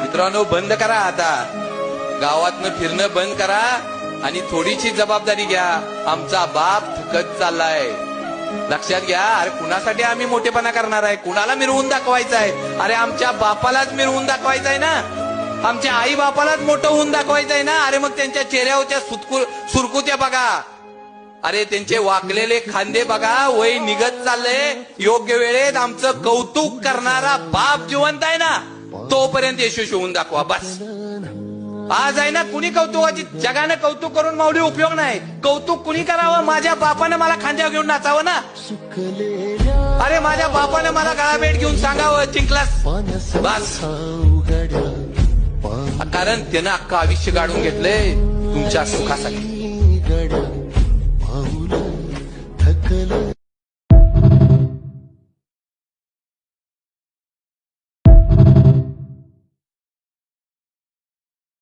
मित्रांनो बंद करा आता, गावातनं फिरणं बंद करा आणि थोडीशी जबाबदारी घ्या. आमचा बाप थकत चाललाय, लक्षात घ्या. अरे कुणासाठी आम्ही मोठेपणा करणार आहे, कुणाला मिरवून दाखवायचं आहे? अरे आमच्या बापालाच मिरवून दाखवायचं आहे ना, आमच्या आई बापालाच मोठं होऊन दाखवायचं आहे ना. अरे मग त्यांच्या चेहऱ्यावरच्या सुरकुत्या बघा, अरे त्यांचे वाकलेले खांदे बघा, वय निघत चाललंय. योग्य वेळेत आमचं कौतुक करणारा बाप जिवंत आहे ना, तोपर्यंत यशस्वी होऊन दाखवा बस. आज आहे ना कुणी कौतुकाची, जगानं कौतुक करून माऊली उपयोग नाही. कौतुक कुणी करावं? माझ्या बापानं मला खांद्यावर घेऊन नाचावं ना. अरे माझ्या बापानं मला गळाभेट घेऊन सांगावं जिंकलास बस. कारण त्यानं अख्खं आयुष्य काढून घेतलंय तुमच्या सुखासाठी.